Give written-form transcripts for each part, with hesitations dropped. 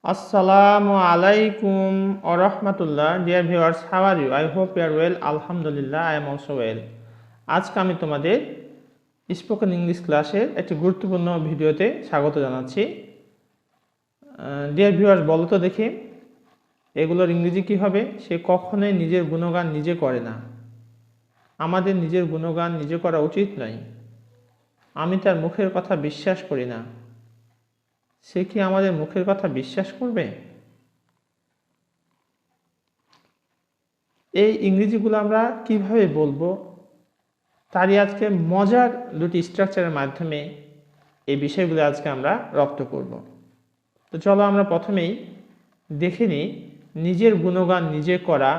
Assalamu alaikum wa rahmatullah. Dear viewers, how are you? I hope you are well. Alhamdulillah, I am also well. আজকে আমি তোমাদের spoken English ক্লাসের একটি গুরুত্বপূর্ণ ভিডিওতে স্বাগত জানাচ্ছি। ডিয়ার ভিউয়ার্স, বলো তো দেখি এগুলোর ইংরেজি কি হবে? সে কখনোই নিজের গুণগান নিজে করে না। আমাদের নিজের গুণগান নিজে করা উচিত নয়। আমি তার মুখের কথা বিশ্বাস করি না। সে কি আমাদের মুখের কথা বিশ্বাস করবে? এই ইংরেজিগুলো আমরা কিভাবে বলবো তারই আজকে মজার দুটি স্ট্রাকচারের মাধ্যমে এই বিষয়গুলো আজকে আমরা রপ্ত করব। তো চলো আমরা প্রথমেই দেখে নিই নিজের গুণগান নিজে করা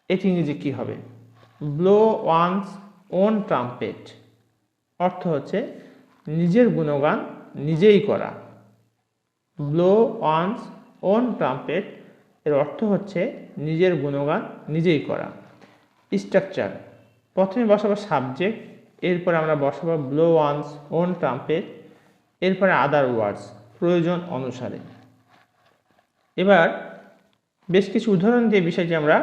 এটি ইংরেজি কী হবে। ব্লো ওয়ানস ওন ট্রাম্পেট অর্থ হচ্ছে নিজের গুণগান নিজেই করা। ব্লো ওয়ানস ওন ট্রাম্পেট এর অর্থ হচ্ছে নিজের গুণগান নিজেই করা। স্ট্রাকচার, প্রথমে বসাবো সাবজেক্ট, এরপরে আমরা বসাবো ব্লো ওয়ানস ওন ট্রাম্পেট, এরপরে আদার ওয়ার্ডস প্রয়োজন অনুসারে। এবার বেশ কিছু উদাহরণ দিয়ে বিষয়টি আমরা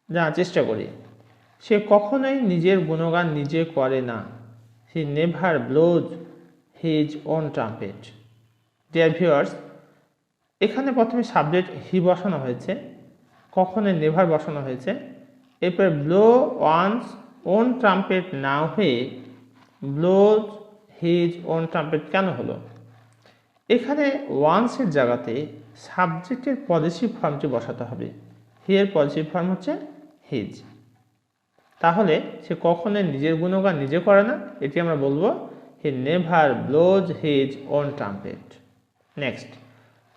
জানার চেষ্টা করি। সে কখনোই নিজের গুণগান নিজে করে না। He never blows his own trumpet. Dear viewers, এখানে প্রথমে সাবজেক্ট হি বসানো হয়েছে, কখনোই নেভার বসানো হয়েছে, এরপরে ব্লো ওয়ানস ওন ট্রাম্পেট না হয়ে ব্লোজ হিজ ওন ট্রাম্পেট কেন হলো? এখানে ওয়ান্সের জায়গাতে সাবজেক্টের পজিটিভ ফর্মটি বসাতে হবে। হি এর পজিটিভ ফর্ম হচ্ছে হিজ। তাহলে সে কখনোই নিজের গুণগান নিজে করে না, এটি আমরা বলবো he never blows his own trumpet. Next,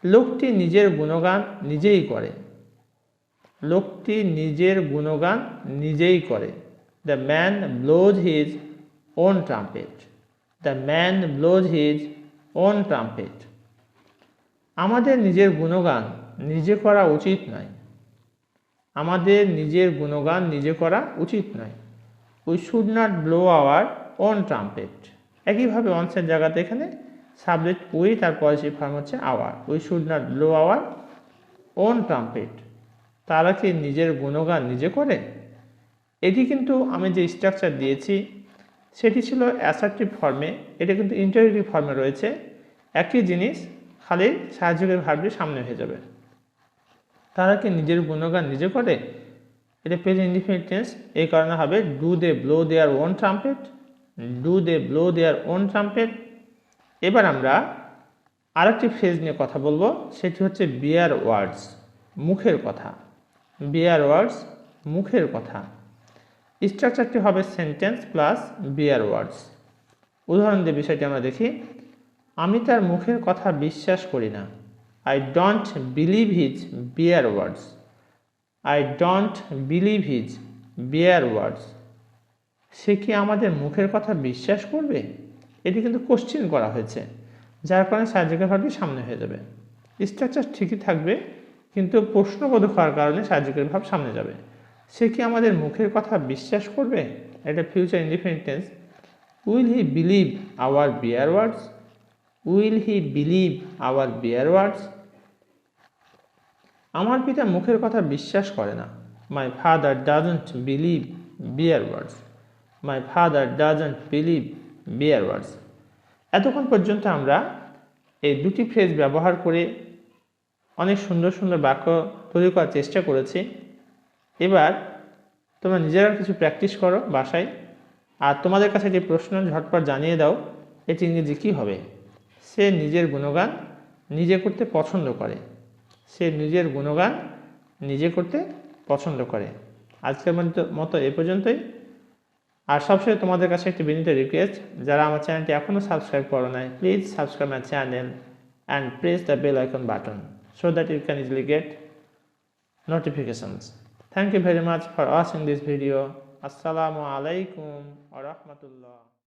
লোকটি নিজের গুণগান নিজেই করে। লোকটি নিজের গুণগান নিজেই করে। The man blows his own trumpet. The man blows his own trumpet. আমাদের নিজের গুণগান নিজে করা উচিত নয়। আমাদের নিজের গুণগান নিজে করা উচিত নয়। We should not blow our own trumpet. একইভাবে অনসের জায়গাতে এখানে সাবজেক্ট উই, তার পজিটিভ ফর্ম হচ্ছে our. We should not blow our own trumpet. তারা কি নিজের গুণগান নিজে করে? এটি কিন্তু আমি যে স্ট্রাকচার দিয়েছি সেটি ছিল অ্যাসার্টিভ ফর্মে, এটা কিন্তু ইন্টারোগেটিভ ফর্মে রয়েছে। একই জিনিস, খালি সাহায্যকারী ভার্বটি সামনে হয়ে যাবে। তারা কি নিজের গুণগান নিজে করে? এটা প্রেজেন্ট ইনডিফিনিট টেন্স, এই কারণে হবে do they blow their own trumpet. Do they blow their own trumpet. এবার আমরা আরেকটি ফ্রেজ নিয়ে কথা বলবো, সেটি হচ্ছে বিয়ার ওয়ার্ডস, মুখের কথা। বিয়ার ওয়ার্ডস, মুখের কথা। স্ট্রাকচারটি হবে সেন্টেন্স প্লাস বিয়ার ওয়ার্ডস। উদাহরণ দিয়ে বিষয়টি আমরা দেখি। আমি তার মুখের কথা বিশ্বাস করি না। I don't believe his bare words. I don't believe his bare words. সে কি আমাদের মুখের কথা বিশ্বাস করবে? এটি কিন্তু কোশ্চেন করা হয়েছে, যার কারণে সাহায্যকারী ভার্বটি সামনে হয়ে যাবে। স্ট্রাকচার ঠিকই থাকবে, কিন্তু প্রশ্নবোধক হওয়ার কারণে সাহায্যকারী ভাব সামনে যাবে। সে কি আমাদের মুখের কথা বিশ্বাস করবে? এটা future indefinite tense. Will he believe our bare words? Will he believe our bare words? আমার পিতা মুখের কথা বিশ্বাস করে না। My father doesn't believe bare words. My father doesn't believe bare words. এতক্ষণ পর্যন্ত আমরা এই দুটি ফ্রেজ ব্যবহার করে অনেক সুন্দর সুন্দর বাক্য তৈরি করার চেষ্টা করেছি। এবার তোমরা নিজেরা কিছু প্র্যাকটিস করো বাসায়, আর তোমাদের কাছে যে প্রশ্ন ঝটপট জানিয়ে দাও এটি ইংরেজি কী হবে। সে নিজের গুণগান নিজে করতে পছন্দ করে। সে নিজের গুণগান নিজে করতে পছন্দ করে। আজকের মতো এ পর্যন্তই। আর সবসময় তোমাদের কাছে একটি বিনীত রিকোয়েস্ট, যারা আমার চ্যানেলটি এখনও সাবস্ক্রাইব করো নাই, please subscribe my channel and press the bell icon button so that you can easily get notifications. Thank you very much for watching this video. Assalamu alaikum wa rahmatullah.